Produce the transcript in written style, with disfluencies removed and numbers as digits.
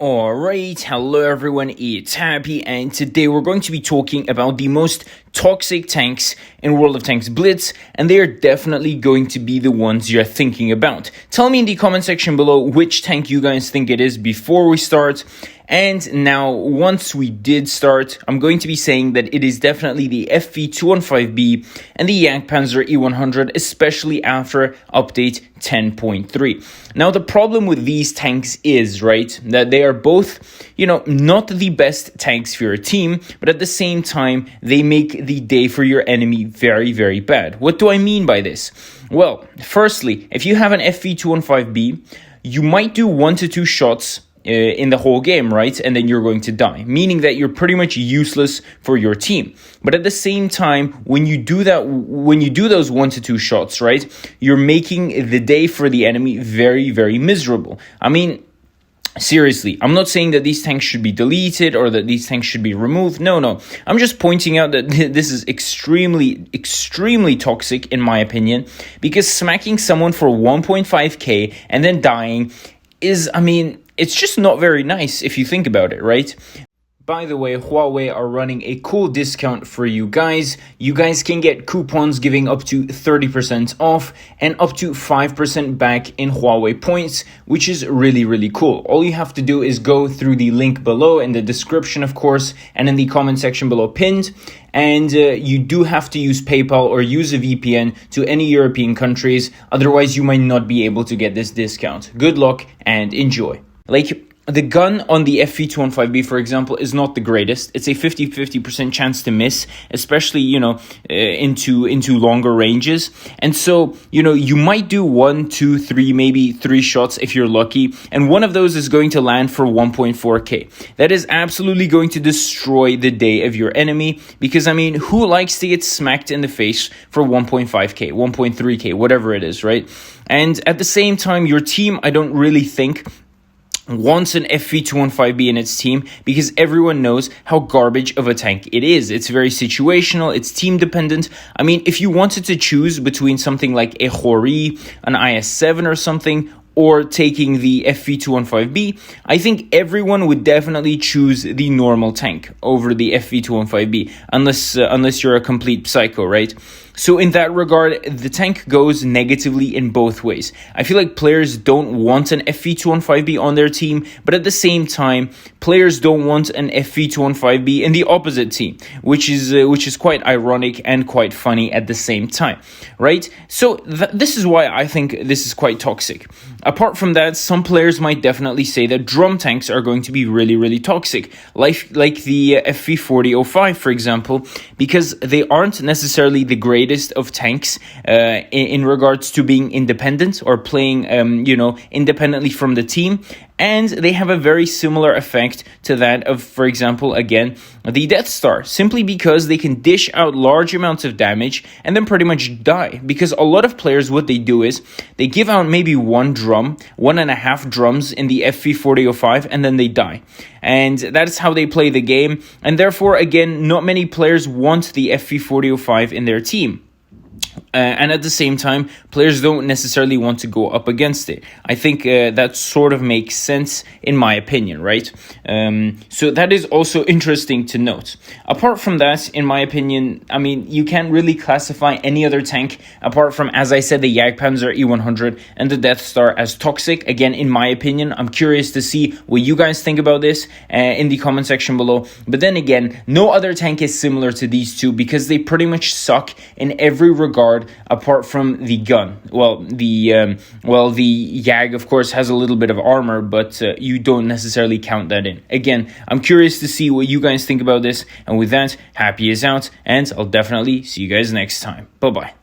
Alright, hello everyone, it's Happy, and today we're going to be talking about the most toxic tanks in World of Tanks Blitz, and they are definitely going to be the ones you're thinking about. Tell me in the comment section below which tank you guys think it is before we start. And now, once we did start, I'm going to be saying that it is definitely the FV215B and the Jagdpanzer E100, especially after update 10.3. Now, the problem with these tanks is, right, that they are both, not the best tanks for your team, but at the same time, they make the day for your enemy very, very bad. What do I mean by this? Well, firstly, if you have an FV215B, you might do 1 to 2 shots in the whole game, right? And then you're going to die, meaning that you're pretty much useless for your team. But at the same time, when you do those 1 to 2 shots, right, you're making the day for the enemy very, very miserable. I mean, seriously, I'm not saying that these tanks should be deleted or that these tanks should be removed. No. I'm just pointing out that this is extremely, extremely toxic in my opinion, because smacking someone for 1.5k and then dying is, it's just not very nice if you think about it, right? By the way, Huawei are running a cool discount for you guys. You guys can get coupons giving up to 30% off and up to 5% back in Huawei points, which is really, really cool. All you have to do is go through the link below in the description, of course, and in the comment section below pinned. And you do have to use PayPal or use a VPN to any European countries. Otherwise, you might not be able to get this discount. Good luck and enjoy. The gun on the FV215B, for example, is not the greatest. It's a 50% chance to miss, especially, into longer ranges. And so, you might do 1, 2, 3, maybe 3 shots if you're lucky. And one of those is going to land for 1.4k. That is absolutely going to destroy the day of your enemy. Because, who likes to get smacked in the face for 1.5k, 1.3k, whatever it is, right? And at the same time, your team, I don't really think wants an FV215B in its team, because everyone knows how garbage of a tank it is. It's very situational, it's team dependent. If you wanted to choose between something like a Hori, an IS-7 or something, or taking the FV215B, I think everyone would definitely choose the normal tank over the FV215B, unless you're a complete psycho, right? So in that regard, the tank goes negatively in both ways. I feel like players don't want an FV215B on their team, but at the same time, players don't want an FV215B in the opposite team, which is quite ironic and quite funny at the same time, right? So this is why I think this is quite toxic. Apart from that, some players might definitely say that drum tanks are going to be really, really toxic, like the FV4005, for example, because they aren't necessarily the greatest of tanks in regards to being independent or playing, independently from the team. And they have a very similar effect to that of, for example, again, the Death Star, simply because they can dish out large amounts of damage and then pretty much die. Because a lot of players, what they do is they give out maybe 1.5 drums in the FV4005, and then they die. And that's how they play the game. And therefore, again, not many players want the FV4005 in their team. And at the same time, players don't necessarily want to go up against it. I think that sort of makes sense in my opinion, right? So that is also interesting to note. Apart from that, in my opinion, you can't really classify any other tank apart from, as I said, the Jagdpanzer E100 and the Death Star as toxic. Again, in my opinion, I'm curious to see what you guys think about this in the comment section below. But then again, no other tank is similar to these two, because they pretty much suck in every regard apart from the gun. The Jag, of course, has a little bit of armor, but you don't necessarily count that in. Again, I'm curious to see what you guys think about this, and with that, Happy is out, and I'll definitely see you guys next time. Bye-bye.